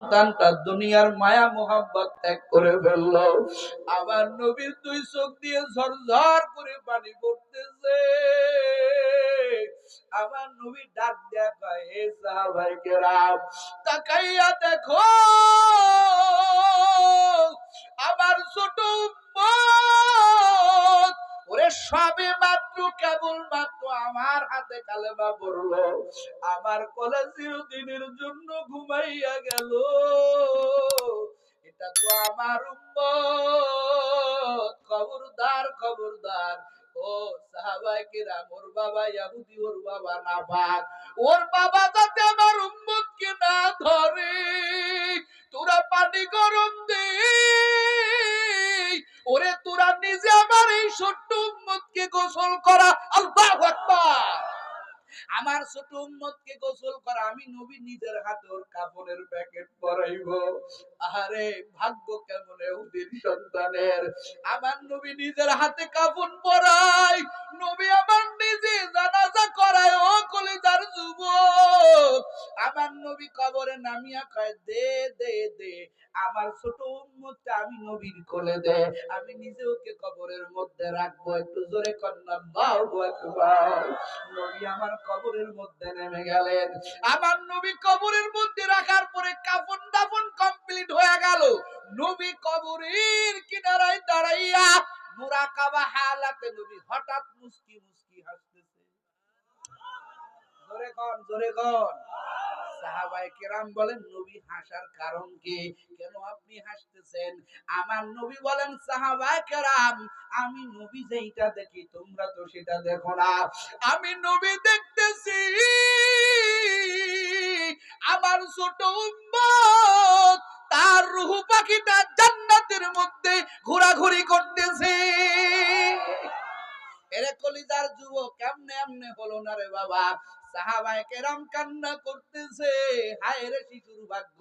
সন্তানটা দুনিয়ার মায়া মোহাব্বত ত্যাগ করে ফেললো। আমার নবীর দুই চোখ দিয়ে ঝরঝর করে পানি পড়তেছে। আমার নবী ডাক দেয়া কয়, হে সাহাবায়ে কেরাম, তাকাইয়া দেখো আমার ছোট উম্মত, ওরে সবে মাত্র কেবল মাত্র আমার হাতে কালেমা পড়লো, আমার কোলে চিরদিনের জন্য ঘুমাইয়া গেল। এটা তো আমার উম্মত। খবরদার খবরদার, ও সাহাবায়ে কেরাম, ওর বাবা ইহুদি, ওর বাবা নাপাক, ওর বাবা যাতে আমার উম্মতকে না ধরে, তোরা পানি গরম দে, ওরে তোরা নিজে আমার এই ছোট্ট উম্মতকে গোসল করা। আল্লাহু আকবার। আমার ছোট উম্মতকে গোসল করা, আমি নবী নিজের হাতে ওর কাপড়ের প্যাকেট পরাইবো। আরে ভাগ্য কেমন ইহুদির সন্তানের, আমার নবী নিজের হাতে কাফন পরায়, নবী আমার নিজে জানাজা করায়। ও কলিজার যুবক, আমার নবী কবরে নামিয়া কয়, দে দে দে আমার ছোট উম্মতটা আমি নবীর কোলে দে, আমি নিজে ওকে কবরের মধ্যে রাখবো। একটু জোরে কন্যা আল্লাহু আকবার। নবী আমার কবরের মধ্যে নেমে গেলেন। আমার নবী কবরের মধ্যে রাখার পরে কাফন দাফন কমপ্লিট হয়ে গেল। নবী কবরের কিনারায় দাঁড়াইয়া মুরাকাবা হালাতে নবী হঠাৎ মুস্কি মুস্কি হাসতেছে। জোরে কোন, জোরে কোন। সাহাবায়ে কেরাম বলেন, নবী হাসার কারণ কি? কেন আপনি হাসতেছেন? আমার নবী বলেন, সাহাবায়ে কেরাম, আমি নবী যেটা দেখি তোমরা তো সেটা দেখো না। আমি নবী দেখতেছি আমার ছোট উম্মত তার রূহ পাখিটা জান্নাতের মধ্যে ঘোরাঘুরি করতেছে। এরে কলিজার যুবক, কেমনে এমনে হলো না রে বাবা? সাহাবায়ে কেরাম কান্না করতেছে, হায় রে শিশুর ভাগ্য,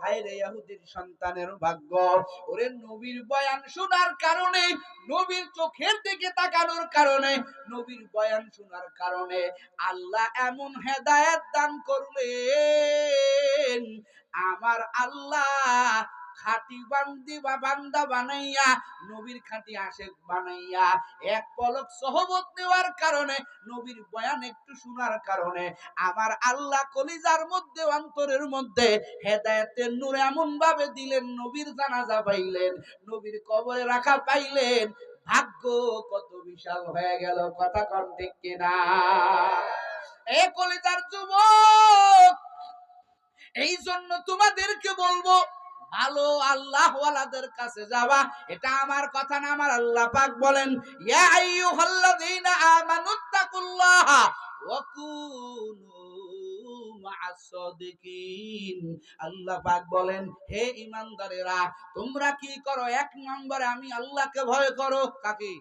হায় রে ইহুদির সন্তানের ভাগ্য। ওরে নবীর বয়ান শোনার কারণে, নবীর চোখের দিকে তাকানোর কারণে, নবীর বয়ান শোনার কারণে আল্লাহ এমন হেদায়েত দান করলেন। আমার আল্লাহ খাঁটি বান্দি বা বান্দা বানাইয়া, নবীর খাঁটি আশেক বানাইয়া, এক পলক সহবত নেওয়ার কারণে, নবীর বয়ান একটু শোনার কারণে আমার আল্লাহ কলিজার মধ্যে, অন্তরের মধ্যে হেদায়েতের নূর এমন ভাবে দিলেন, নবীর জানাজা পাইলেন, নবীর কবরে রাখা পাইলেন। ভাগ্য কত বিশাল হয়ে গেল, কথা কন ঠিক কিনা? এ কলিজার যুবক, এই জন্য তোমাদেরকে বলবো, ভালো আল্লাহ ওয়ালাদের কাছে যাওয়া, এটা আমার কথা না, আমার আল্লাহ পাক বলেন, ইয়া আইয়ুহাল্লাযীনা আমানুত্তাকুল্লাহা ওয়া কুনু মা'আস সাদিকিন। আল্লাহ পাক বলেন, হে ঈমানদারেরা, তোমরা কি করো? এক নম্বরে আমি আল্লাহকে ভয় করো। কাকে?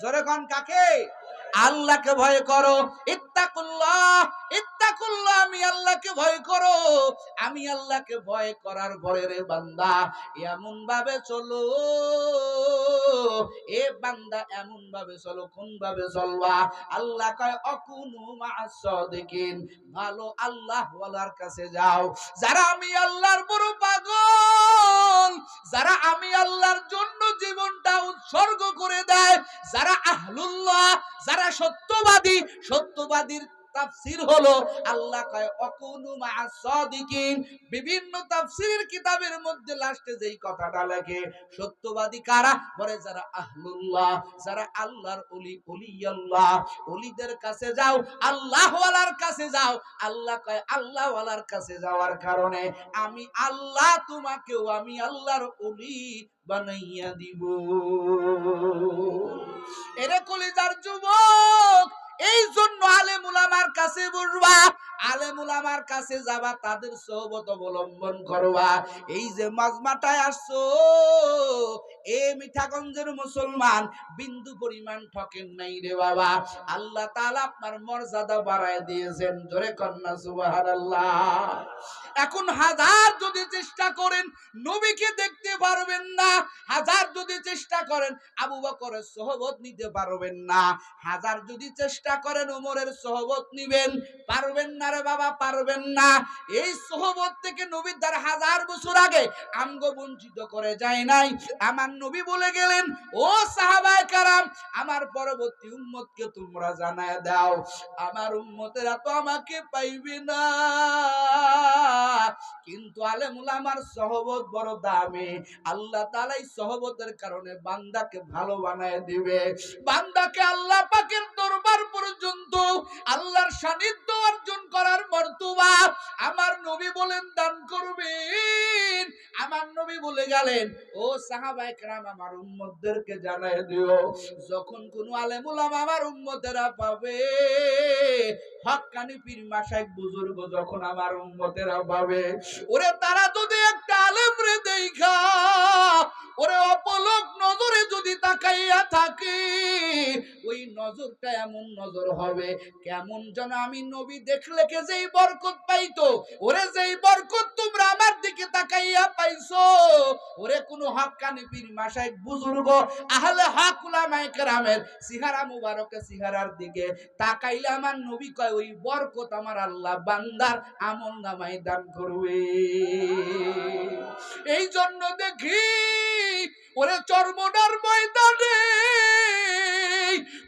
জোরে কোন, কাকে? আল্লাহকে ভয় করো। ইত্তাকুল্লাহ, ইত্তাকুল্লাহ, আমি আল্লাহকে ভয় করো। আমি আল্লাহকে ভয় করার পরে রে বান্দা এমন ভাবে চলো, এ বান্দা এমন ভাবে চলো। কোন ভাবে চলবা? আল্লাহ কয়, অকুনু মা'আস সাদিকিন, ভালো আল্লাহ ওয়ালার কাছে যাও, যারা আমি আল্লাহর বড় পাগল, যারা আমি আল্লাহর জন্য জীবনটা উৎসর্গ করে দেয়, যারা আহলুল্লাহ, যারা সত্যবাদী। সত্যবাদীর তাফসীর হলো, আল্লাহ কয় অকুনু মা'আস সাদিকিন। বিভিন্ন তাফসীরের কিতাবের মধ্যে লাস্টে যেই কথাটা লেখে, সত্যবাদী কারা? বলে যারা আহলুল্লাহ, যারা আল্লাহর ওলি, ওলিয়াল্লাহ, ওলিদের কাছে যাও, আল্লাহ ওয়ালার কাছে যাও। আল্লাহ কয়, আল্লাহ ওয়ালার কাছে যাওয়ার কারণে আমি আল্লাহ তোমাকেও আমি আল্লাহর ওলি বানাইয়া দিব। এরে কলিজার যুবক, এই জন্য আলেম উলামার কাছে বসবা, আলেম উলামার কাছে যাবা, তাদের সোহবত অবলম্বন করবা। এই যে মাজমাটায় আসছো, এ মিঠাগঞ্জের মুসলমান, বিন্দু পরিমাণ ঠকেন নাই রে বাবা। আল্লাহ তাআলা আপনার মর্যাদা বাড়ায় দিয়েছেন। জোরে কন্না সুবহানাল্লাহ। এখন হাজার যদি চেষ্টা করেন নবীকে দেখতে পারবেন না, হাজার যদি চেষ্টা করেন আবু বকরের সোহবত নিতে পারবেন না, হাজার যদি চেষ্টা করেন ওমরের সোহবত নিবেন, পারবেন না রে বাবা, পারবেন না। এই সোহবত থেকে নবী তার হাজার বছর আগে আমগো বঞ্চিত করে যায় নাই। আমার নবী বলে গেলেন, ও সাহাবায়ে কেরাম, আমার পরবর্তী উম্মতকে তোমরা জানায় দাও, আমার উম্মতেরা তো আমাকে পাইবে না, কিন্তু আলেম উলামার সহবত বড় দামি। আল্লাহ তাআলা এই সহবতের কারণে বান্দাকে ভালো বানায় দিবে, বান্দাকে আল্লাহ পাকের দরবার পর্যন্ত আল্লাহর সান্নিধ্য অর্জন করার মর্তবা আমার নবী বলেন দান করবেন। আমার নবী বলে গেলেন, ও সাহাবায়ে কেরাম, আমার উম্মতদেরকে জানায় দিও, যখন কোন আলেম উলামা আমার উম্মতেরা পাবে, হক্কানি পীর মাশায়েখ বুজুর্গ যখন আমার উম্মতেরা পাবে, ওরে তারা যদি একটা আলেম রে দেইখা ওরে অপলক নজরে যদি তাকাইয়া থাকে, ওই নজরটা এমন নজর হবে কেমন যেন আমি নবী দেখলে কে যেই বরকত পাইতো, ওরে যেই বরকত তোমরা আমার দিকে তাকাইয়া পাইছো, ওরে কোন হক্কানি পীর মাশায়েখ বুজুর্গ আহলে হক উলামায়ে কেরামের সিহারা মুবারকে সিহারার দিকে তাকাইলে আমার নবী কয় ওই বরকত আমার আল্লাহ বান্দার আমলনামায় দান করবে। এই জন্য দেখি ওরে চরমনার ময়দানে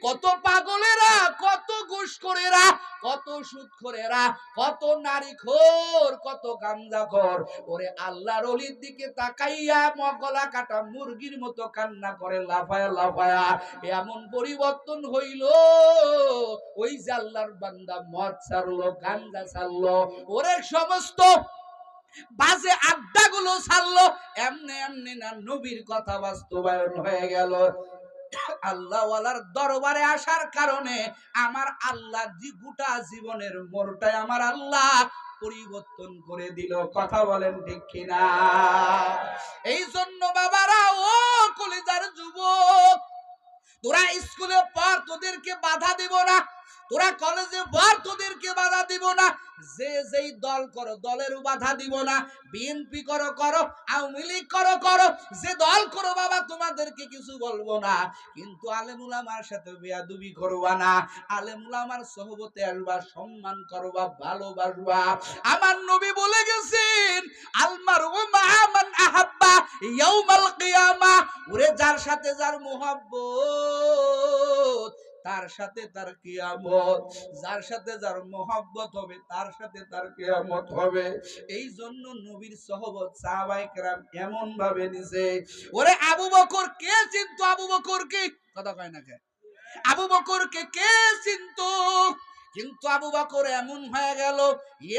কত পাগলেরা, কত ঘুষখোরেরা, কত সুদখোরেরা, কত নারীখোর, কত গাঞ্জাখোর ওরে আল্লাহর ওলির দিকে তাকাইয়া গলা কাটা মুরগির মতো কান্না করে লাফায়া লাফায়া। এমন পরিবর্তন হইল, ওই যে আল্লাহর বান্দা মদ ছাড়লো, গাঞ্জা ছাড়লো, ওরে সমস্ত বাজে আড্ডাগুলো ছাড়লো, এমনি এমনি না নবীর কথা বাস্তবায়ন হয়ে গেল। আল্লাহ ওয়ালার দরবারে আসার কারণে আমার আল্লাহ গোটা জীবনের মোড়টাই আমার আল্লাহ পরিবর্তন করে দিল। কথা বলেন ঠিক কিনা? এই জন্য বাবারা, ও কলিজার যুবক, তোরা স্কুলে পড়, তোদেরকে বাধা দিব না, তোরা কলেজে পড়, তোদেরকে বাধা দিব না, যে যেই দল করো দলেরও বাধা দিব না, বিএনপি করো করো, আওয়ামী লীগ করো করো, যে দল করো বাবা তোমাদেরকে কিছু বলবো না, কিন্তু আলেম উলামার সাথে বেয়াদবি করবা না, আলেম উলামার সোহবতে আসবা, সম্মান করবা, ভালোবাসবা। আমার নবী বলে গেছেন, আলমারু মা মান আহাব্বা ইয়াউমাল কিয়ামাহ, ওরে যার সাথে যার মুহাব্বত তার সাথে তার কিয়ামত, যার সাথে যার মোহাব্বত হবে তার সাথে তার কিয়ামত হবে। এই জন্য নবীর সহবত সাহাবায়ে কেরাম এমন ভাবে নিছে। ওরে আবু বকর কে চিনতো? আবু বকর কে কথা কয় না কে? আবু বকরকে কে চিনতো? কিন্তু আবু বকর এমন হয়ে গেল,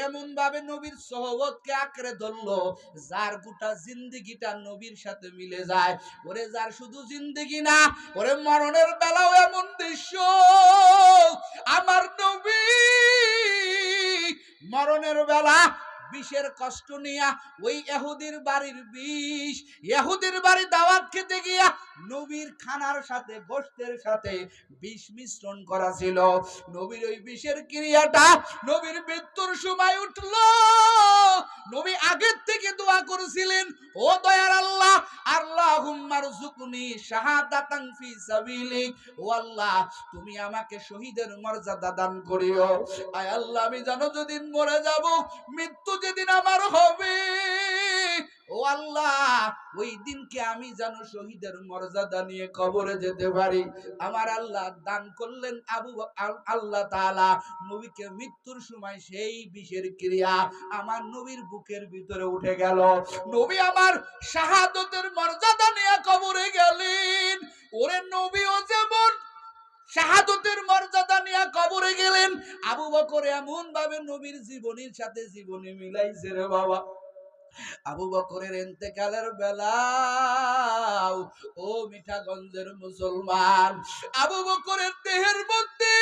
এমন ভাবে নবীর সোহবতকে আঁকড়ে ধরলো, যার গোটা জিন্দেগিটা নবীর সাথে মিলে যায়। ওরে যার শুধু জিন্দেগি না, ওরে মরণের বেলাও এমন দৃশ্য, আমার নবী মরণের বেলা বিষের কষ্ট নিয়া ওই ইহুদির বাড়ির বিষ, ইহুদির বাড়ি দাওয়াত খেতে গিয়া নবীর খানার সাথে গোশতের সাথে বিষ মিশ্রণ করা ছিল। নবীর ওই বিষের ক্রিয়াটা নবীর মৃত্যুর সময় উঠলো। নবী আগের থেকে দোয়া করেছিলেন, ও দয়ার আল্লাহ, আল্লাহুম্মা রযুকনি শাহাদাতান ফি সাবিলিক, ও আল্লাহ তুমি আমাকে শহীদের মর্যাদা দান করিও। আয় আল্লাহ, আমি জানো যেদিন মরে যাব, মৃত্যু যেদিন আমার হবে, ও আল্লাহ ওই দিনকে আমি যেন শহীদের মর্যাদা নিয়ে কবরে যেতে পারি। আমার আল্লাহ দান করলেন আল্লাহ তাআলা নবীকে মৃত্যুর সময় সেই বিষের ক্রিয়া আমার নবীর বুকের ভিতরে উঠে গেল। নবী আমার শাহাদতের মর্যাদা নিয়ে কবরে গেলেন। ওরে নবীও যেমন শাহাদতের মর্যাদা নিয়ে কবরে গেলেন, আবু বকর এমন ভাবে নবীর জীবনীর সাথে জীবনী মিলাইছে রে বাবা। আবু বকরের ইন্তেকালের বেলা, ও মিঠাগঞ্জের মুসলমান, আবু বকরের দেহের মধ্যে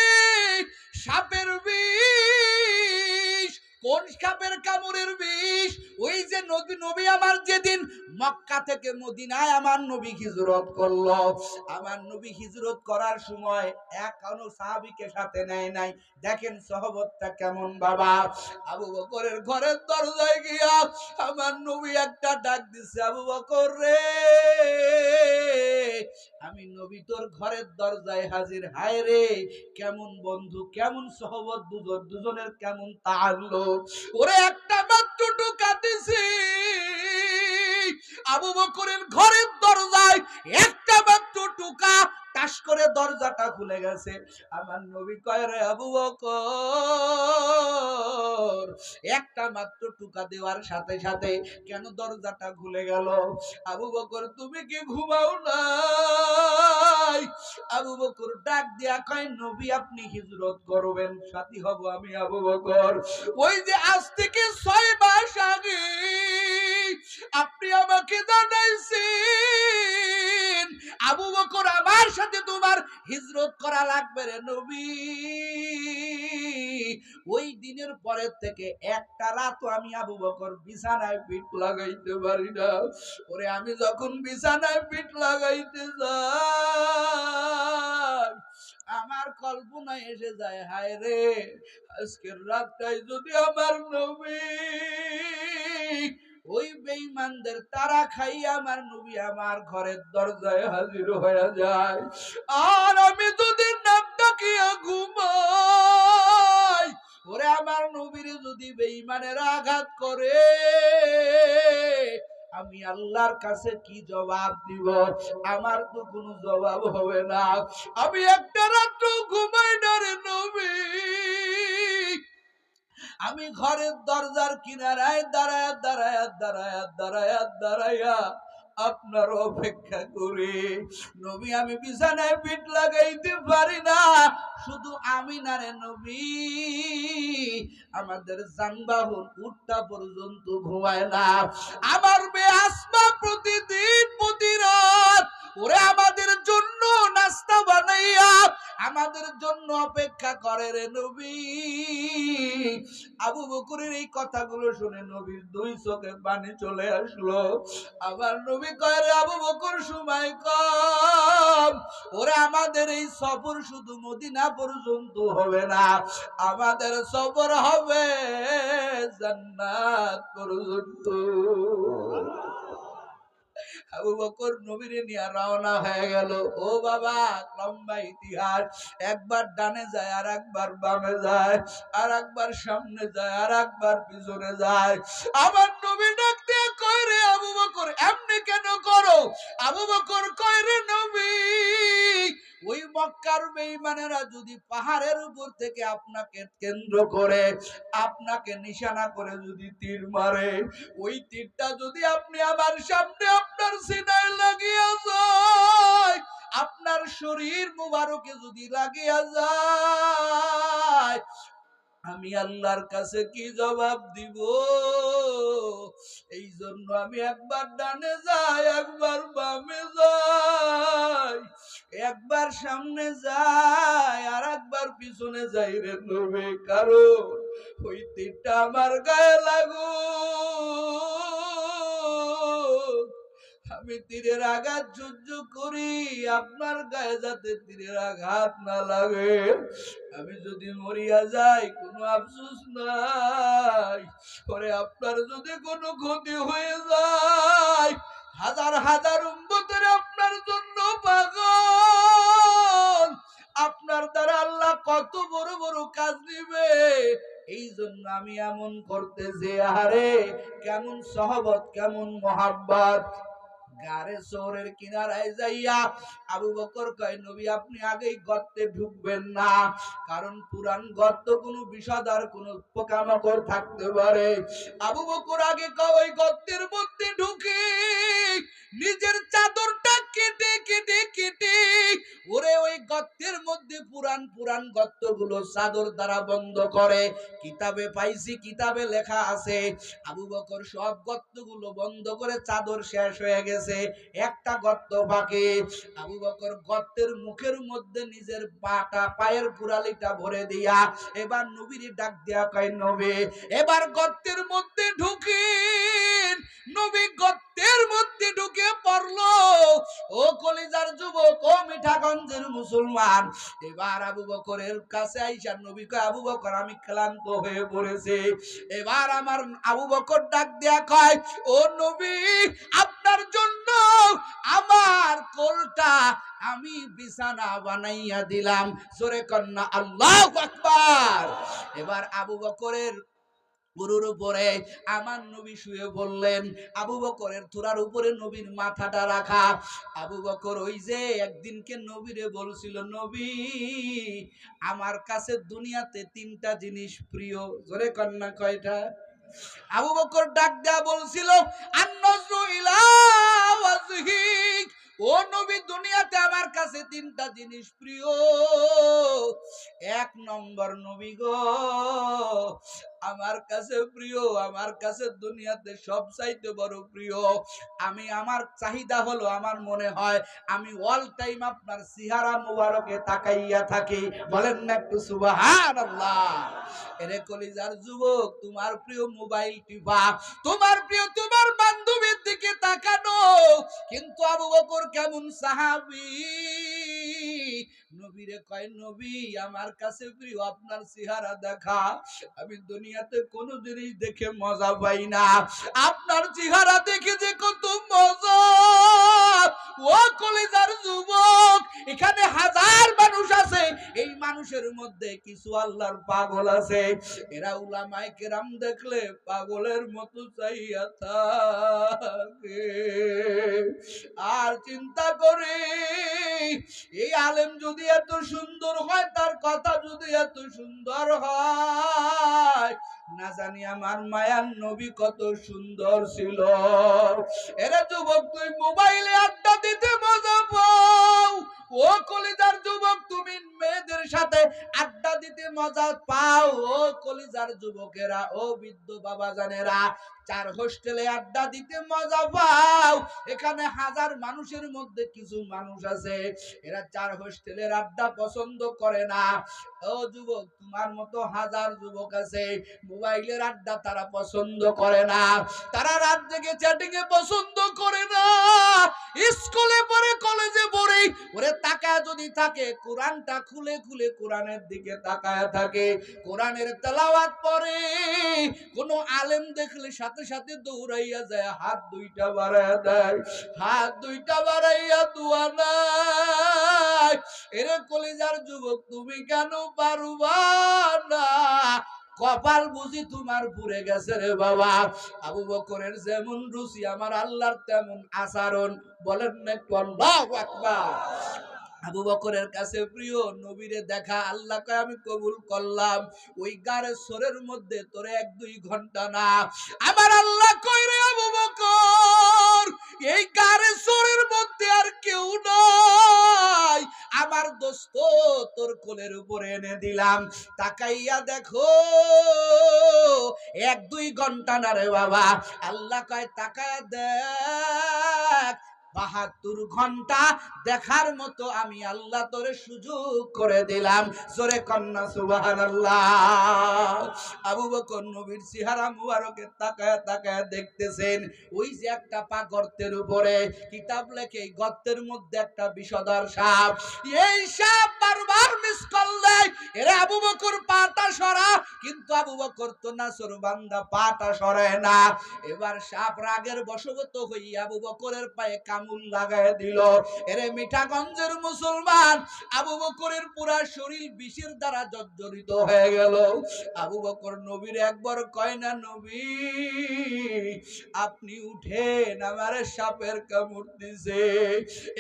সাপের বিষ কোন সাপের কামড়ের বিষ? ওই যে নবী আমার যেদিন মক্কা থেকে মদিনায় আমার নবী হিজরত করলো, আমার নবী হিজরত করার সময় এখনো সাহাবীকে সাথে নেয় নাই। দেখেন সহবতটা কেমন বাবা। আবু বকরের ঘরের দরজায় গিয়া আমার নবী একটা ডাক দিছে, আবু বকর রে, আমি নবী তোর ঘরের দরজায় হাজির। হায় রে, কেমন বন্ধু, কেমন সহবত, দুজনের কেমন তাআল্লুক। ওরে একটা মাত্র টোকা দিছি আবু বকরের ঘরের দরজায়, একটা মাত্র টোকা, টাস করে দরজাটা খুলে গেছে। আমার নবী কয়, রে আবু বকর, একটা মাত্র টোকা দেওয়ার সাথে সাথে কেন দরজাটা খুলে গেল? আবু বকর, তুমি কি ঘুমাও নাই? আবু বকর ডাক দিয়া কয়, নবী আপনি হিজরত করবেন, সাথী হব আমি আবু বকর। ওই যে আজ থেকে 6 মাস আগে আপনি আমাকে জানাইছেন আবু বকর আমার সাথে তোমার হিজরত করা লাগবে রে নবী। ওই দিনের পরের থেকে একটা রাতও আমি আবু বকর বিছানায় পিঠ লাগাইতে পারি না। ওরে আমি যখন বিছানায় পিঠ লাগাইতে যাই, আমার কল্পনায় এসে যায়, হায় রে, আজকের রাতটাই যদি আমার নবী ওই বেঈমানদের তারা খাই আমার নবী আমার ঘরের দরজায় হাজির হয়ে যায়, আর আমি যদি নাক ডাকিয়া ঘুমাই, ওরে আমার নবীর যদি বেঈমানের আঘাত করে, আমি আল্লাহর কাছে কি জবাব দিব? আমার তো কোনো জবাব হবে না। আমি একটা রাত ঘুমাই না রে নবী, আমি ঘরের দরজার কিনারায় দাঁড়ায়া দাঁড়ায়া দাঁড়ায়া দাঁড়ায়া দাঁড়ায়া আপনার অপেক্ষা করি। নবী আমি বিছানায় পিঠ লাগাইতে পারি না, শুধু আমি না রে নবী, আমাদের যানবাহন উঠটা পর্যন্ত ঘুমায় না। আমার মেয়ে আসমা প্রতিদিন প্রতি রাত ওরে আমাদের জন্য নাস্তা বানাইয়া আমাদের জন্য অপেক্ষা করে রে নবী। আবু বকরের এই কথাগুলো শুনে নবীর 2 চোখে পানি চলে আসলো। আবার নবী কয়, রে আবু বকর, সময় কম, ওরে আমাদের এই সফর শুধু মদিনা পর্যন্ত হবে না, আমাদের সফর হবে জান্নাত পর্যন্ত। আবু বকর নবীরে নিয়ে রওনা হয়ে গেল। ও বাবা, লম্বা ইতিহাস, একবার ডানে যায়, আর একবার বামে যায়, আর একবার সামনে যায়, আর একবার পিছনে যায়। আমার নবী ডাক দিয়ে কয়, রে আবু বকর, এমনি কেন করো? আবু বকর কয়, রে নবী, ওই মক্কার বেঈমানেরা যদি পাহাড়ের উপর থেকে আপনাকে কেন্দ্র করে, আপনাকে নিশানা করে যদি তীর মারে, ওই তীরটা যদি আপনি আমার সামনে আপনার সিনায় লাগিয়া যায়, আপনার শরীর মুবারকে যদি লাগিয়া যায়, আমি আল্লাহর কাছে কি জবাব দিব? এই জন্য আমি একবার ডানে যাই, একবার বামে যাই, একবার সামনে যাই, আর একবার পিছনে যাই রে নবী, কারণ ওই তীরটা আমার গায়ে লাগু, আমি তীরের আঘাত সহ্য করি, আপনার গায়ে যাতে তীরের আঘাত না লাগে। আমি যদি মরিয়া যাই কোনো আফসোস নাই, পরে আপনার যদি কোনো ক্ষতি হয়ে যায়, হাজার হাজার উম্মতের আপনার জন্য পাগল, আপনার দ্বারা আল্লাহ কত বড় বড় কাজ দিবে। এই জন্য আমি এমন করতেছি, আরে কেমন সহবত, কেমন মহাব্বত। গারে শহরের কিনারায় যাইয়া আবু বকর কয়, নবী আপনি আগেই গর্তে ঢুকবেন না, কারণ পুরান গর্ত কোনো বিষাদার কোনো পোকামাকড় থাকতে পারে। আবু বকর আগে কয়, ওই গর্তের মধ্যে ঢুকে নিজের চাদরটা কেটে কেটে কেটে ওরে ওই গর্তের মধ্যে পুরান পুরান গর্তগুলো চাদর দ্বারা বন্ধ করে। কিতাবে পাইছি, কিতাবে লেখা আছে আবু বকর সব গর্তগুলো বন্ধ করে, চাদর শেষ হয়ে গেছে, একটা গর্ত বাকি। আবু বকর গর্তের মুখের মধ্যে নিজের পায়ের গোড়ালিটা ভরে দিয়া এবার নবীর ডাক দিয়া কয়, নবী এবার গর্তের মধ্যে ঢুকিন। নবী গর্তের মধ্যে ঢুকে পড়লো। ও কলিজার যুবক, ও মিঠাগঞ্জের মুসলমান, এবার আবু বকরের কাছে আইসা নবী কয়, আবু বকর আমি ক্লান্ত হয়ে পড়েছি। এবার আমার আবু বকর ডাক দিয়া কয়, ও নবী আপনার জন্য আমার কোলটা আমি বিছানা বানাইয়া দিলাম। জোরে কন্যা আল্লাহু আকবার। এবার আবু বকরের গরুর উপরে আমার নবী শুয়ে বললেন, আবু বকরের থুরার উপরে নবীর মাথাটা রাখা। আবু বকর ওই যে একদিনকে নবীরে বলছিল, নবী আমার কাছে দুনিয়াতে তিনটা জিনিস প্রিয়। জোরে কন্যা কয়টা? আবু বকর ডাক দেয়া বলছিল, আন-নজরু ইলা ওয়াজহিক, ও নবী দুনিয়াতে আমার কাছে তিনটা জিনিস প্রিয়। এক নম্বর, নবী গো আমার কাছে প্রিয়, আমার কাছে দুনিয়াতে সবচাইতে বড় প্রিয়, আমি আমার চাহিদা হলো, আমার মনে হয় আমি অল টাইম আপনার চেহারা মুবারকে তাকাইয়া থাকি। বলেন না একটু সুবহানাল্লাহ। এরে কলিজার যুবক, তোমার প্রিয় মোবাইল টিপা, তোমার প্রিয় তোমার বান্ধবীর দিকে তাকানো, কিন্তু আবু বকর কেমন সাহাবী, নবীরে কয়, নবী আমার কাছে প্রিয় আপনার চেহারা দেখা, আমি দুনিয়াতে কোন জিনিস দেখে মজা পাই না, আপনার চেহারা দেখে যে কত মজা। ও কলিজার যুবক, এখানে হাজার মানুষ আছে, এই মানুষের মধ্যে কিছু আল্লাহর পাগল আছে, এরা উলামায়ে কেরাম দেখলে পাগলের মতো চাইয়া থাকে আর চিন্তা করে, এই আলেম যদি এত সুন্দর হয়, তার কথা যদি এত সুন্দর হয়, না জানি আমার মায়ার নবী কত সুন্দর ছিল। এরা যুবক, তুই মোবাইলে আড্ডা দিতে মজা পাও, ও কলিজার যুবক তুমি মেয়েদের সাথে আড্ডা দিতে মজা পাও, ও কলিজার যুবকেরা, ও বৃদ্ধ বাবা জানেরা, চার হোস্টেলে আড্ডা দিতে মজা পাও। এখানে হাজার মানুষের মধ্যে কিছু মানুষ আছে, এরা চার হোস্টেলের আড্ডা পছন্দ করে না। ও যুবক, তোমার মতো হাজার যুবক আছে, মোবাইলের আড্ডা তারা পছন্দ করে না, তারা রাত জেগে চ্যাটিং এ পছন্দ করে না, স্কুলে পড়ে কলেজে পড়ে ওরে তাকায় যদি থাকে, কোরআনটা খুলে খুলে কোরআনের দিকে তাকায় থাকে, কোরআনের তেলাওয়াত পড়ে, কোন আলেম দেখলে সাথে সাথে দৌড়াইয়া যায়, হাত দুইটা বাড়াইয়া দেয়, হাত দুইটা বাড়াইয়া দোয়া নাই। এরে কলিজার যুবক, তুমি কেন পারবা না? কপাল বুঝি তোমার পুড়ে গেছে রে বাবা। আবু বকরের যেমন রুচি, আমার আল্লাহর তেমন আচরণ। বলেন না একটু আল্লাহু আকবার। আবু বকরের কাছে প্রিয়, নবীরে দেখা, আল্লাহ কয় আমি কবুল করলাম। ওই গারের সোরের মধ্যে তোরে 1-2 ঘন্টা না, আমার আল্লাহ কয় রে আবু বকর, এই গারের সোরের মধ্যে আর কেউ নাই, আমার দোস্ত তোর কোলের উপরে এনে দিলাম, তাকাইয়া দেখো, 1-2 ঘন্টা না রে বাবা। আল্লাহ কয় তাকায়া দেখ, 72 ঘন্টা দেখার মতো আমি আল্লাহ তোরে সুযোগ করে দিলাম। জোরে কন্না সুবহানাল্লাহ। আবু বকর নবীর চেহারা মুবারকে তাকায়া তাকায়া দেখতেছেন, ওই যে একটা পা গর্তের উপরে, কিতাব লেখে এই গর্তের মধ্যে একটা বিষধর সাপ, এই সাপ বারবার মিস করলে এরে আবু বকর পাটা সরা, কিন্তু আবু বকর তো নাসর বান্দা, পাটা সরায় না। এবার সাপ রাগের বশবর্তী হইয়া আবু বকরের পায়ে কামড় লাগায় দিল। এরে মিঠাগঞ্জের মুসলমান, আবু বকরের পুরা শরীর বিষের দ্বারা জর্জরিত হয়ে গেল। আবু বকর নবীর একবার কয় না, নবী আপনি উঠেন, আমারে সাপের কামড় দিছে।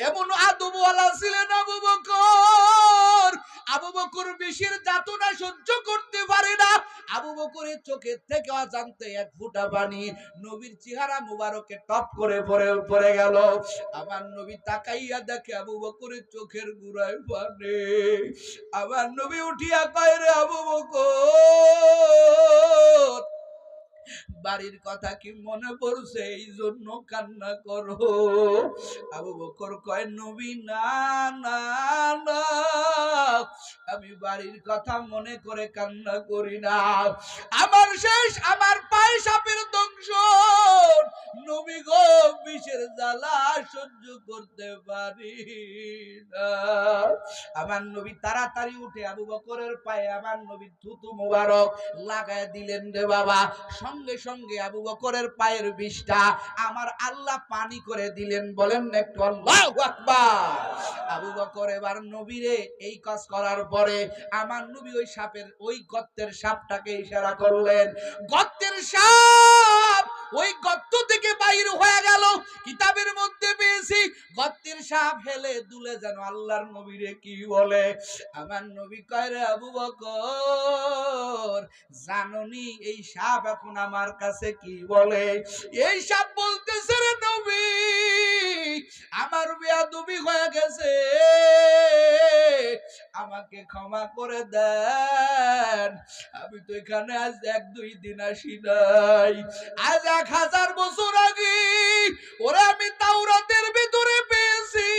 এমন আদবওয়ালা ছিলেন আবু বকর। আবু বকর বিষের যাতনা সহ্য করতে পারে না। আবু বকরের চোখের থেকে অজান্তে এক ফোঁটা পানি নবীর চেহারা মুবারকে টপ করে পড়ে গেল। আমার নবী তাকাইয়া দেখে আবু বকরের চোখের গুড়ায় পানি। আমার নবী উঠিয়া কয়, রে আবু বকর, বাড়ির কথা কি মনে পড়ছে এই জন্য কান্না করো? আবু বকর কয়, নবী না না না, আমি বাড়ির কথা মনে করে কান্না করি না। আমার শেষ, আমার পায়ে সাপের দংশন, নবী গো বিষের জ্বালা সহ্য করতে পারি না। আমার নবী তাড়াতাড়ি উঠে আবু বকরের পায়ে আমার নবী থুতু মুবারক লাগায় দিলেন রে বাবা। সঙ্গে সঙ্গে আবু বকরের পায়ের বিষটা আমার আল্লাহ পানি করে দিলেন। বলেন না একটু আল্লাহু আকবার। আবু বকর এবার নবীরে এই কাজ করার পরে আমার নবী ওই সাপের, ওই গর্তের সাপটাকে ইশারা করলেন। গর্তের সাপ ওই গর্ত থেকে বাইর হয়ে গেল। কিতাবের মধ্যে পেয়েছি গর্তের সাপ হেলে দুলে যেন আল্লাহর নবীরে কি বলে। আমার নবী কয়, রে আবু বকর, জাননি এই সাপ এখন আমার কাছে কি বলে? এই সাপ বলতেছে, রে নবী, আমার বেয়াদবি হয়ে গেছে, আমাকে ক্ষমা করে দেন। আমি তো এখানে আজ 1-2 দিন আসি নাই, আজ 1000 বছর আগে ওরা আমি তাওরাতের ভিতরে পেয়েছি,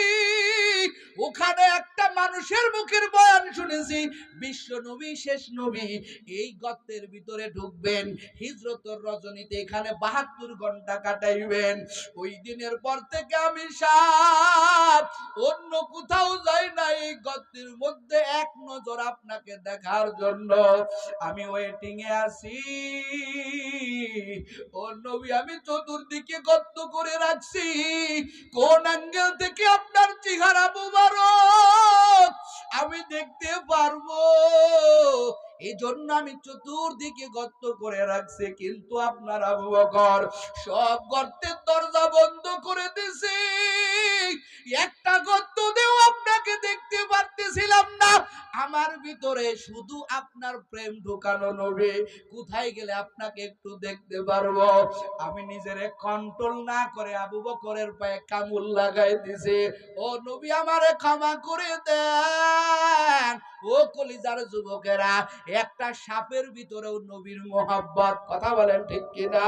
ওখানে একটা মানুষের মুখের বয়ান শুনেছি, বিশ্ব নবী, শেষ নবী এই গর্তের ভিতরে ঢুকবেন, হিজরতের রজনীতে এখানে 72 ঘন্টা কাটাইবেন। ওই দিনের পর থেকে আমি সাপ অন্য কোথাও যাই না, এই গর্তের মধ্যে এক নজর আপনাকে দেখার জন্য আমি ওয়েটিং এ আছি। ও নবী, আমি চতুর্দিকে গর্ত করে রাখছি, কোন অ্যাঙ্গেল থেকে আপনার চেহারা মুবারক আমি দেখতে পারবো, এই জন্য আমি চতুর্দিকে গর্ত করে রাখছি। কিন্তু আপনার আবু বকর সব গর্তের দরজা বন্ধ করে দিছে, একটা গর্ত দেও আপনাকে দেখতে পারতেছিলাম না। আমার ভিতরে শুধু আপনার প্রেম ঢোকানো নবী, কোথায় গেলে আপনাকে একটু দেখতে পারবো। আমি নিজেরে কন্ট্রোল না করে আবু বকরের পায়ে কামড় লাগাই দিছি। ও নবী, আমারে ক্ষমা করে দেন। ও কলিজার যুবকেরা, একটা সাপের ভিতরেও নবীর মোহাব্বত, কথা বলেন ঠিক কিনা?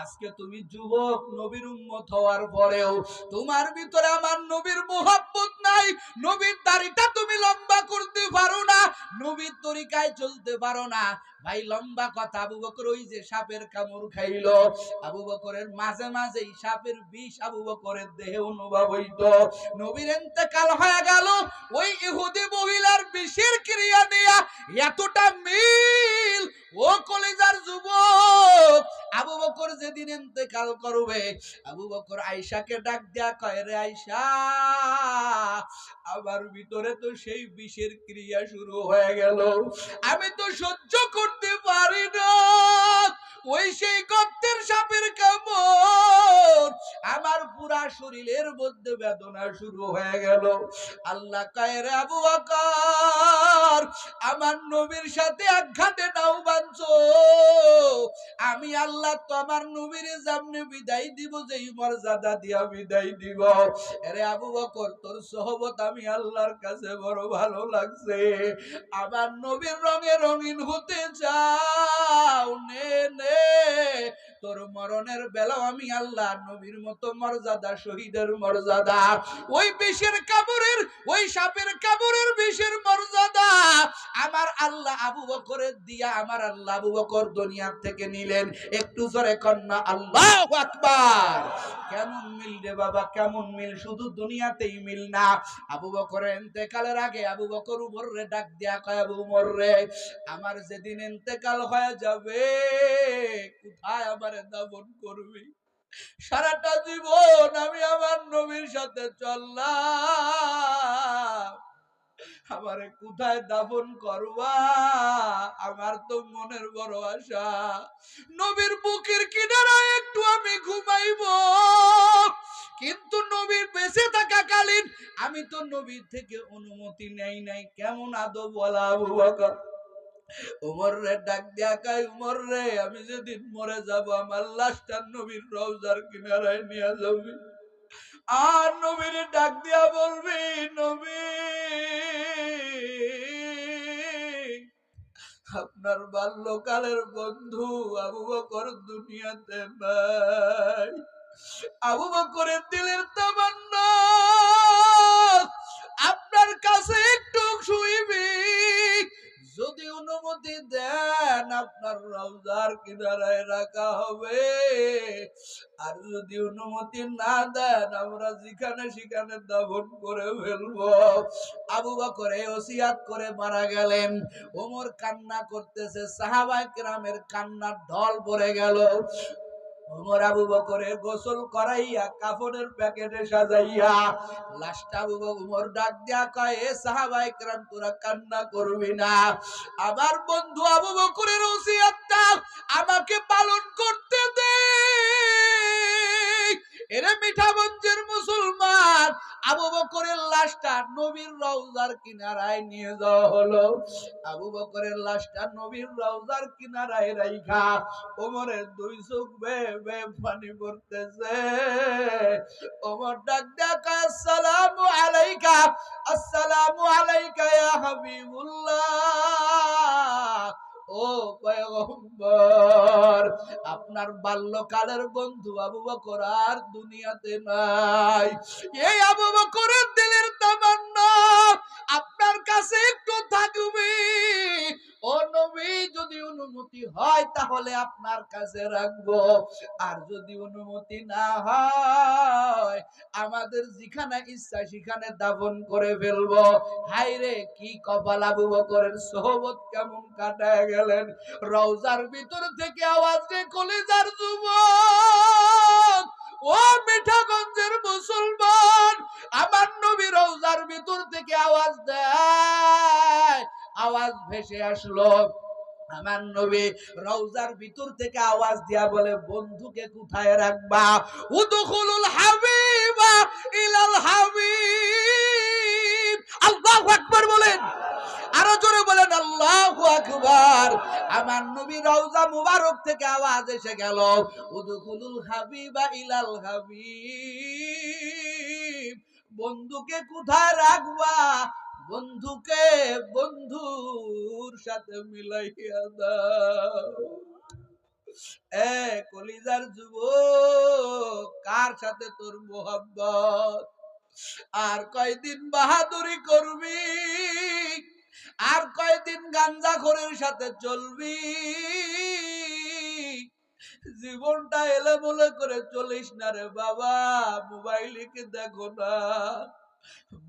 আজকে তুমি যুবক, নবীর উম্মত হওয়ার পরেও তোমার ভিতরে আমার নবীর মোহাব্বত নাই। নবীর দাড়িটা তুমি লম্বা করতে পারো না, নবীর তরিকায় চলতে পারো না। ভাই লম্বা কথা, আবু বকর ওই যে সাপের কামড় খাইলো, আবু বকরের মাঝে মাঝেই সাপের বিষ আবু বকরের দেহে অনুভব হইতো। নবীর ইন্তেকাল হয়ে গেল, ওই ইহুদি মহিলার বিষের ক্রিয়া নিয়া এতটা মিল। ও কলিজার যুবক, আবু বকর যেদিন ইন্তেকাল করবে, আবু বকর আয়েশাকে ডাক দেয়া কয়, রে আয়েশা, আমার ভিতরে তো সেই বিষের ক্রিয়া শুরু হয়ে গেল, আমি তো সহ্য করতে পারি না। ওই সেই গর্তের সাপের কামড়, আমার পুরা শরীরের মধ্যে বেদনা শুরু হয়ে গেল। আল্লাহ কয়, রে আবু বকর, আমার নবীর সাথে আঘাতে নাও বাঁধছো, আমি আল্লাহ তো আমার নবীর সামনে বিদায় দিব যেই মর্যাদা দিয়া বিদায় দিব। আরে আবু বকর, তোর সোহবত আমি আল্লাহর কাছে বড় ভালো লাগছে, আমার নবীর রঙে রঙিন হতে চাও, নে নে, তোর মরণের বেলাও আমি আল্লাহ নবীর মতো মর্যাদা, শহীদের মর্যাদা, ওই বিষের কামড়ের, ওই সাপের কামড়ের বিষের মর্যাদা আমার আল্লাহ আবু বকরের দিয়া আমার আল্লাহ আবু বকর দুনিয়া থেকে নিলেন। একটু জোরে কন্যা আল্লাহু আকবার। কেমন মিল রে বাবা, কেমন মিল, শুধু দুনিয়াতেই মিল না। আবু বকরের ইন্তেকালের আগে আবু বকর উমর রে ডাক দিয়া কয়, আবু উমর রে, আমার যেদিন ইন্তেকাল হয়ে যাবে, কোথায় আমারে দাফন করবি? সারাটা জীবন আমি আমার নবীর সাথে চললাম, আমারে কোথায় দাফন করবা? আমার তো মনের বড় আশা, নবীর বুকের কিনারায় একটু আমি ঘুমাইবো। কিন্তু নবীর বেঁচে থাকাকালীন আমি তো নবীর থেকে অনুমতি নেই নাই। কেমন আদব বলা আবু বকর। উমর রে ডাক দিয়া কয়, উমর রে, আমি যেদিন মরে যাব আমার লাশটা নবীর রওজার কিনারায় নিয়ে যাবি। আর নবীর ডাক দিয়া বলবি, নবী আপনার বাল্যকালের বন্ধু আবু বকর দুনিয়াতে নাই। আবু বকরের দিলের তামান্না আপনার কাছে একটু শুইবি, যদি অনুমতি দেন আপনার রওজার কিনারায় রাখা হবে, আর যদি অনুমতি না দেন আমরা যেখানে সেখানে দাফন করে ফেলবো। আবু বকর এই ওসিয়াত করে মারা গেলেন। ওমর কান্না করতেছে, সাহাবায়ে কেরামের কান্নার ঢল পড়ে গেল। ওমর আবু বকরের গোসল করাইয়া কাফনের প্যাকেটে সাজাইয়া লাশটা আবু বকর ওমর ডাক দিয়া কয়, এ সাহাবায়ে কেরাম তোরা কান্না করবি না, আমার বন্ধু আবু বকরের ওসিয়তটা আমাকে পালন করতে দে। এরে মিঠাগঞ্জের মুসলমান, আবু বকরের লাশটা নবীর রওজার কিনারায় নিয়ে যাওয়া হলো। আবু বকরের লাশটা নবীর রওজার কিনারায় রাইখা ওমরের দুই চোখ বেয়ে বেয়ে পানি পড়তেছে। ওমর ডাক দেয়া কয়, আসসালামু আলাইকা, আসসালামু আলাইকা ইয়া হাবিবুল্লাহ। ও পয়গম্বর, আপনার বাল্যকালের বন্ধু আবু বকর আর দুনিয়াতে নাই। এই আবু বকরের দিলের তামান্না আপনার কাছে একটু থাকবে। ও নবী, যদি অনুমতি হয় তাহলে আপনার কাছে রাখবো, আর যদি অনুমতি না হয় আমাদের যেখানে ইচ্ছা সেখানে দাফন করে ফেলবো। হায়রে কি কপাল, আবু বকরের সোহবত কেমন কাটায় গেলেন। রওজার ভিতর থেকে আওয়াজ রে কলিজার যুবক, ও মিঠাগঞ্জের মুসলমান, আমার নবী রওজার ভিতর থেকে আওয়াজ দেয়। আওয়াজ ভেসে আসলো, আমার নবী রওজার ভিতর থেকে আওয়াজ দিয়া বলে, বন্ধুকে কোথায় রাখবা? উদখুলুল হাবিবা ইলাল হাবিব। আল্লাহু আকবার বলেন, আরো জোরে বলেন আল্লাহু আকবার। আমার নবী রওজা মুবারক থেকে আওয়াজ এসে গেল, উদখুলুল হাবিবা ইলাল হাবিব। বন্ধুকে কোথায় রাখবা? বন্ধুকে বন্ধুর সাথে মিলাইয়া দাও। এ কলিজার যুবক, কার সাথে তোর মোহাব্বত? আর কয়দিন বাহাদুরি করবি? আর কয়দিন গাঞ্জাখোরের সাথে চলবি? জীবনটা এলোমেলো করে চলিস না রে বাবা। মোবাইলে কি দেখো না,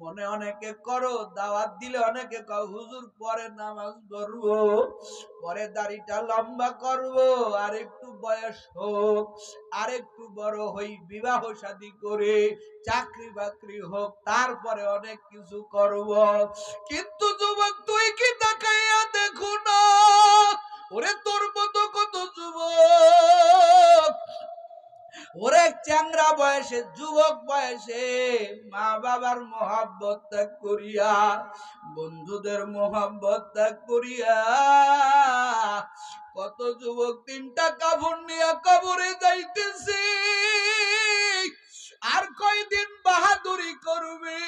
মনে অনেকে করো, দাওয়াত দিলে অনেকে কও হুজুর পরে নামাজ পড়বো, পরে দাড়িটা লম্বা করব, আর একটু বয়স হোক, আর একটু বড় হই, বিবাহ শাদী করে চাকরি বাকরি হোক, তারপরে অনেক কিছু করব। কিন্তু যুবক তুই কি তাকাইয়া দেখো না, ওরে তোর মতো কত যুবক, ওরে চ্যাংরা বয়সে, যুবক বয়সে মা বাবার মোহাব্বত ত্যাগ করিয়া, বন্ধুদের মোহাব্বত ত্যাগ করিয়া, কত যুবক তিনটা কাফন নিয়ে কবরে যাইতেছে। আর কয়দিন বাহাদুরি করবে?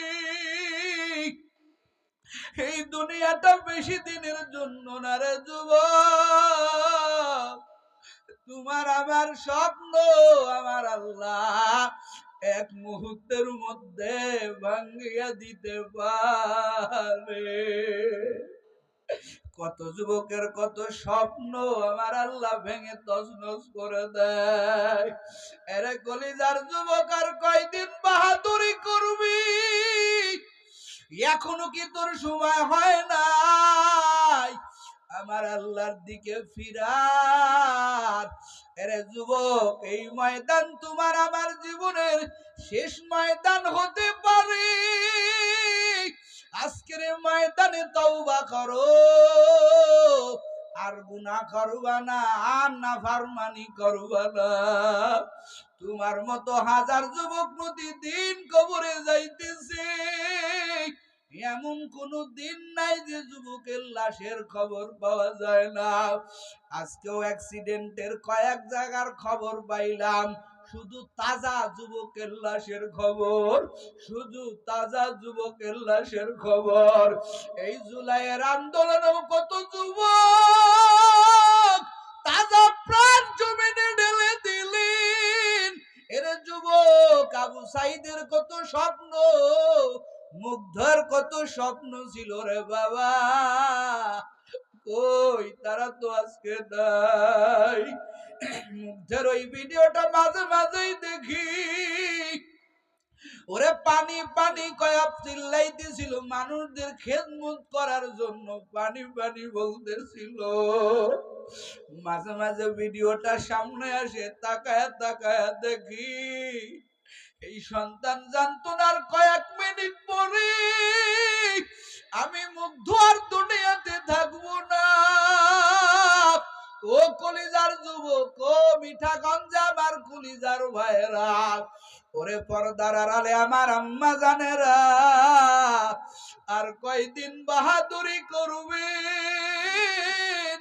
এই দুনিয়াটা বেশি দিনের জন্য না রে যুবক। তোমার আমার স্বপ্ন আমার আল্লাহ এক মুহূর্তের মধ্যে ভাঙ্গিয়া দিতে পারে। কত যুবকের কত স্বপ্ন আমার আল্লাহ ভেঙে তছনছ করে দেয়। এরে কলিজার যুবক, আর কয়দিন বাহাদুরি করবি? এখনো কি তোর সময় হয় নাই আমার আল্লাহর দিকে ফিরার? এরে যুবক, এই ময়দান তোমার আমার জীবনের শেষ ময়দান হতে পারে। আজকের ময়দানে তওবা করো, আর গুনাহ করবা না, আর নাফরমানি করবা না। তোমার মতো হাজার যুবক প্রতিদিন কবরে যাইতেছে, এমন কোন দিন নাই যে যুবকের লাশের খবর পাওয়া যায় না। আজকেও অ্যাক্সিডেন্টের কয়েক জায়গার খবর পাইলাম, শুধু তাজা যুবকের লাশের খবর, শুধু তাজা যুবকের লাশের খবর। এই জুলাইয়ের আন্দোলনেও কত যুবক তাজা প্রাণ জমিনে ঢেলে দিলেন। এর যুবক আবু সাইদের কত স্বপ্ন, মুগ্ধর কত স্বপ্ন ছিল রে বাবা, কই তারা তো আজকে নাই। মুগ্ধের ওই ভিডিওটা মাঝে মাঝেই দেখি, ওরে পানি পানি কয়া চিল্লাইতেছিল, মানুষদের খেদমত করার জন্য পানি পানি বলতেছিল। মাঝে মাঝে ভিডিওটা সামনে আসে, তাকায়া তাকায়া দেখি এই সন্তান জানতো না আর কয়েক মিনিট পরে আমি মুগ্ধ আর দুনিয়াতে থাকবো না। ও কলিজার যুবক, ও মিঠাগঞ্জে আমার কলিজার ভাইরা, ওরে পর্দার আড়ালে আমার আম্মা জানেরা, আর কয়দিন বাহাদুরি করবেন,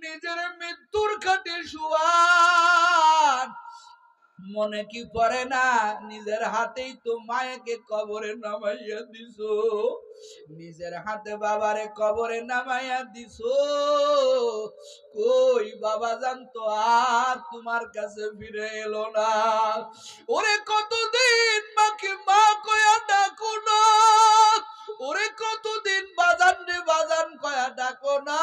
নিজের মৃত্যুর খাটে শুয়ান। মনে কি পড়ে না, নিজের হাতেই তো মায়েকে কবরে নামাইয়া দিছো, নিজের হাতে বাবারে কবরে নামাইয়া দিছো, কই বাবা জানতো আর তোমার কাছে ফিরে এলো না। ওরে কতদিন মাকে মা কয়া ডাকো না, ওরে কতদিন বাজান রে বাজান কয়া ডাকো না।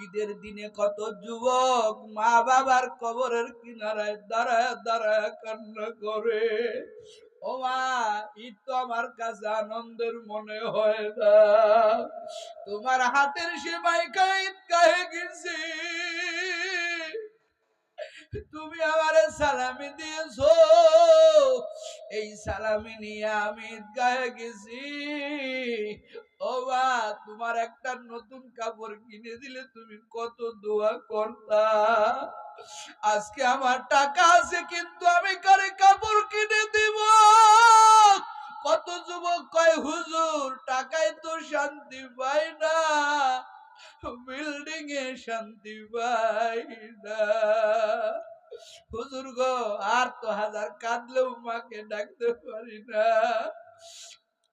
ঈদের দিনে কত যুবক মা বাবার কবরের কিনারায় দাঁড়ায় দাঁড়ায় কান্না করে। ও মা, ঈদ তো আমার কাছে আনন্দের মনে হয় না, তোমার হাতের সেমাই খাই গায়ে গেছি, তুমি আমারে সালামি দিয়েছো, এই সালামি নিয়ে আমি ঈদগাহে গেছি। ও মা, তোমার একটা নতুন কাপড় কিনে দিলে তুমি কত দোয়া করতা। আজকে আমার টাকা আছে কিন্তু আমি কারে কাপড় কিনে দিব। কত যুবক কয় হুজুর টাকায় তো শান্তি পাই না, বিল্ডিং এ শান্তি পাই না। হুজুর গো, আর তো হাজার কাঁদলেও মাকে ডাকতে পারি না।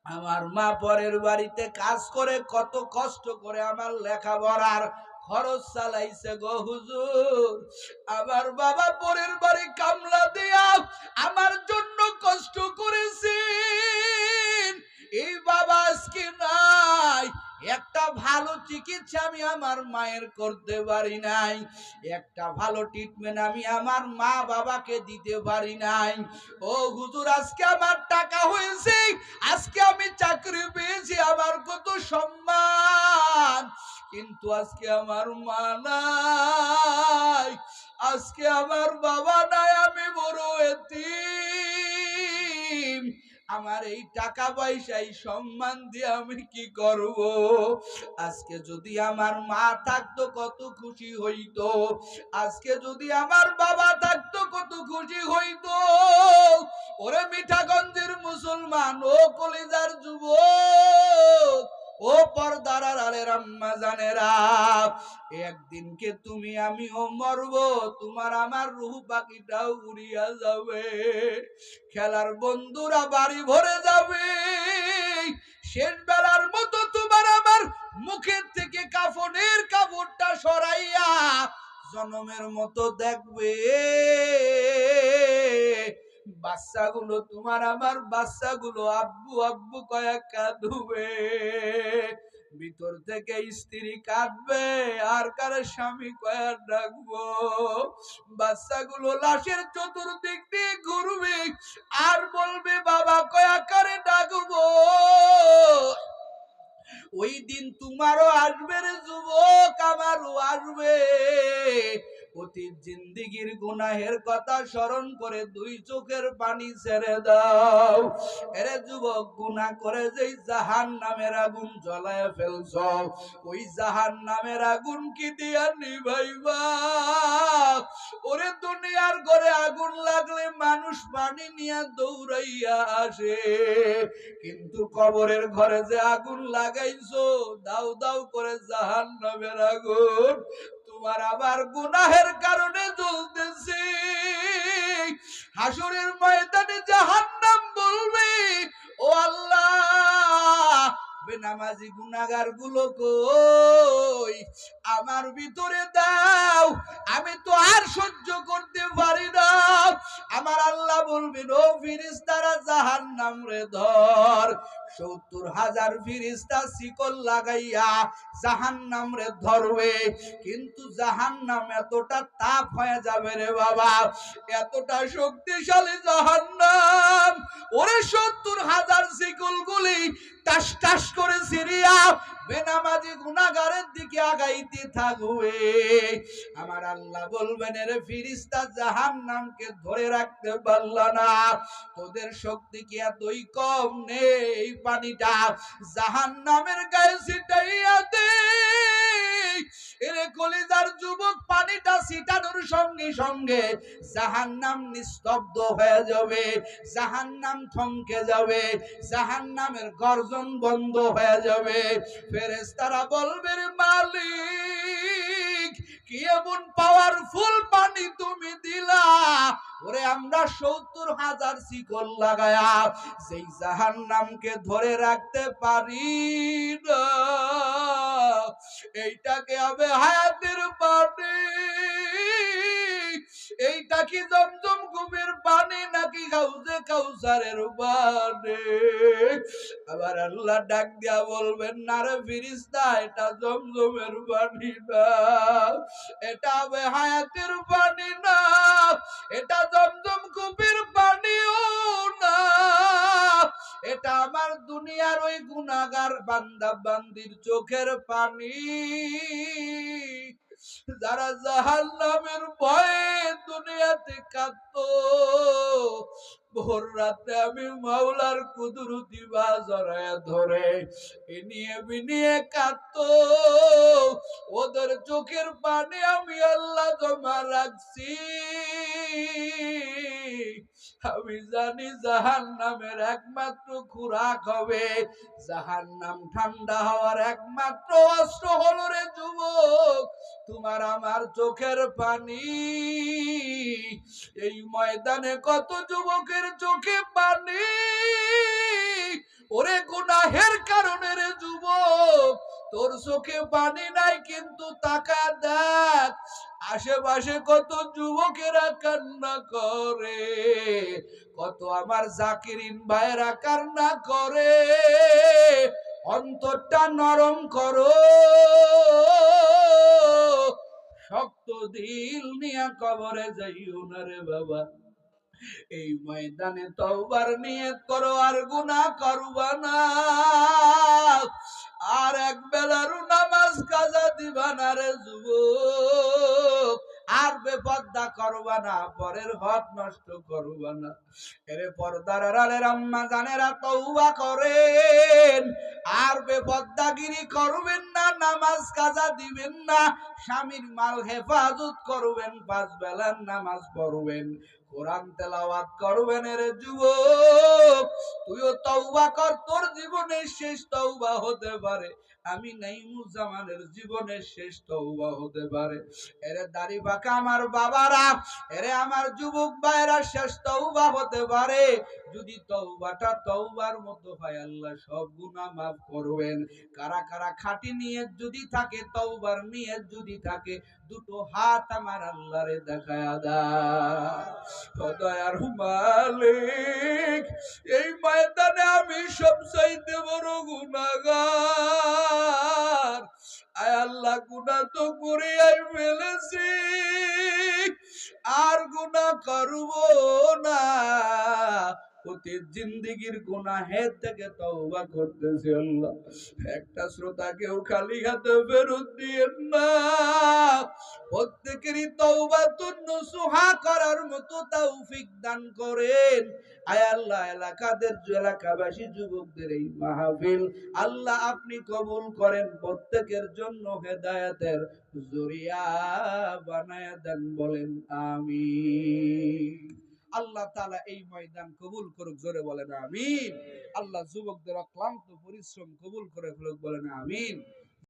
আমার মা পরের বাড়িতে কাজ করে কত কষ্ট করে আমার লেখাপড়ার খরচ চালাইছে গো হুজুর। আমার বাবা পরের বাড়ি কামলা দিয়া আমার জন্য কষ্ট করেছে, এই বাবা আজকে নাই। একটা ভালো চিকিৎসা আমি আমার মায়ের করতে পারি নাই, একটা ভালো ট্রিটমেন্ট আমি আমার মা বাবাকে দিতে পারি নাই। ও হুজুর, আজকে আমার টাকা হয়েছে, আজকে আমি চাকরি পেয়েছি, আমার কত সম্মান, কিন্তু আজকে আমার মা নাই, আজকে আমার বাবা নাই, আমি বড় এতিম। আমার এই টাকা পয়সা এই সম্মান দিয়ে আমি কি করব? আজকে যদি আমার মা থাকতো কত খুশি হইতো, আজকে যদি আমার বাবা থাকতো কত খুশি হইতো। ওরে মিঠাগঞ্জের মুসলমান, ও কলিজার যুবক, ও পর্দার আড়ালের আম্মা জানেরা, একদিনকে তুমি আমিও মরব, তোমার আমার রূহ পাখিটাও উড়িয়া যাবে, খেলার বন্ধুরা বাড়ি ভরে যাবে, শেষ বেলার মতো তোমার আমার মুখের থেকে কাফনের কাপড়টা সরাইয়া জনমের মতো দেখবে, বাচ্চাগুলো তোমার আমার বাচ্চাগুলো আব্বু আব্বু কয়া কাঁদবে, ভিতর থেকে স্ত্রী কাঁদবে আর কারে স্বামী কয়া ডাকবো, বাচ্চাগুলো লাশের চতুর্দিক দিয়ে ঘুরবে আর বলবে বাবা কয়া কারে ডাকবো। ওই দিন তোমারও আসবে রে যুবক, আমারও আসবে। অতীত জিন্দেগির গুনাহের কথা স্মরণ করে দুই চোখের পানি ছেড়ে দাও। এরে যুবক, গুনাহ করে যেই জাহান্নামের আগুন জ্বলায় ফেলছ, ওই জাহান্নামের আগুন কি দিয়া নিভাইবা? ওরে দুনিয়ার ঘরে আগুন লাগলে মানুষ পানি নিয়ে দৌড়াইয়া আসে, কিন্তু কবরের ঘরে যে আগুন লাগাইছো দাও দাও করে জাহান্নামের আগুন তোমার আবার গুনাহের কারণে জ্বলতেছে। হাসরের ময়দানে জাহান্নাম বলবে, ও আল্লাহ, বেনামাজি গুনাহগার গুলো কই, আমার ভিতরে দাও, আমি তো আর সহ্য করতে পারি না। আমার আল্লাহ বলবেন, ও ফেরেশতারা জাহান্নাম রে ধর। 70,000 ফেরেশতা শিকল লাগাইয়া জাহান্নাম রে ধরবে, কিন্তু জাহান্নাম এতটা তাপ হয়ে যাবে রে বাবা, এতটা শক্তিশালী জাহান্নাম, ওরে 70,000 শিকল গুলি টাস টাস করে সিরিয়া বেনামাজি গুনাহগারের দিকে আগাইতে থাকবে। আমার আল্লাহ বলবেন, রে ফেরেশতা জাহান্নামকে ধরে রাখতে পারল না, তোদের শক্তি কি এতই কম নেই? পানিটা জাহান্নামের গায়ে ছিটাইয়া দে। এরে কলিজার যুবক, পানিটা ছিটানোর সঙ্গে সঙ্গে জাহান্নাম নিস্তব্ধ হয়ে যাবে, জাহান্নাম থমকে যাবে, জাহান্নামের গর্জন বন্ধ হয়ে যাবে। ফেরেশতারা বলবে, মালিক, কি এমন পাওয়ারফুল পানি তুমি দিলা, ওরে আমরা 70,000 শিকল লাগায়া যেই জাহান্নামকে ধরে রাখতে পারি না, এইটাকে হবে হায়াতের পানি, এইটা কি জমজম কুবের পানি নাকি হাউজে কাউসারের পানি? আবার আল্লাহ ডাক দিয়া বলবেন, না রে ফেরেশতা, এটা জমজমের পানি না, এটা হবে হায়াতের পানি না, এটা জমজম কুবের পানিও না, এটা আমার দুনিয়ার ওই গুনাহগার বান্দা বান্দির চোখের পানি, যারা জাহান্নামের ভয়ে দুনিয়াতে কাঁদতো, ভোর রাতে আমি মাওলার কুদরতি বাজারে ধরে এনিয়ে বিনিয়ে কাঁদতো, ওদের চোখের পানি আমি আল্লাহ জমা রাখছি। আমি জানি জাহান্নামের একমাত্র খোরাক হবে, জাহান্নাম ঠান্ডা হওয়ার একমাত্র অস্ত্র হলো রে যুবক তোমার আমার চোখের পানি। এই ময়দানে কত যুবকের চোখে পানি, ওরে গুনাহের কারণে রে যুবক তোর চোখে পানি নাই, কিন্তু তাকা দেখ আশেপাশে কত যুবকেরা কান্না করে, কত আমার জাকিরিন ভাইরা কান্না করে। অন্তরটা নরম করো, শক্ত দিল নিয়ে কবরে যাইও না রে বাবা। এই ময়দানে তওবার নিয়ত করো, আর গুনাহ করবা না, আর এক বেলার নামাজ কাজা দিবা না রে যুবক, আর বেপরদা করবা না, পরের হক নষ্ট করবা না। এরে পর্দার আড়ালের আম্মা জানেরা তওবা করেন, আর বেপরদাগিরি করবেন না, নামাজ কাজা দিবেন না, স্বামীর মাল হেফাজত করবেন, 5 বেলার নামাজ পড়বেন, কোরআন তেলাওয়াত করবেন। রে যুবক, তুইও তওবা কর, তোর জীবনের শেষ তওবা হতে পারে আমি নাইমুজ্জামানের জীবনের শেষ তওবা হতে পারে। এরে দাড়ি পাকা আমার বাবারা, এরে আমার যুবক ভাইরা, শেষ তওবা হতে পারে। যদি তওবাটা তওবার মতো হয়, আল্লাহ সব গুনাহ মাফ করবেন। কারা কারা খাঁটি নিয়ত যদি থাকে, তওবার নিয়ত যদি থাকে, দুটো হাত আমার আল্লাহরে দেখায়া দাও। দয়ার মালিক, এই ময়দানে আমি সবচাইতে বড় গুনাহগার, আয় আল্লাহ গুনাহ তো করে ফেলেছি, আর গুনাহ করব না, অতীত জিন্দেগীর গুনাহের থেকে তওবা করতেছি আল্লাহ। একটা শ্রোতাকেও খালি হাতে ফেরত দিয়েন না, প্রত্যেকেরই তওবাতুন নসুহা করার মতো তৌফিক দান করেন। আয় আল্লাহ, এলাকাবাসী যুবকদের এই মাহফিল আল্লাহ আপনি কবুল করেন, প্রত্যেকের জন্য হেদায়েতের জরিয়া বানায়া দেন, বলেন আমিন। আল্লাহ তাআলা এই ময়দান কবুল করুক, জোরে বলেন আমিন। আল্লাহ যুবকদের অক্লান্ত পরিশ্রম কবুল করে ফেলুক, বলেন আমিন।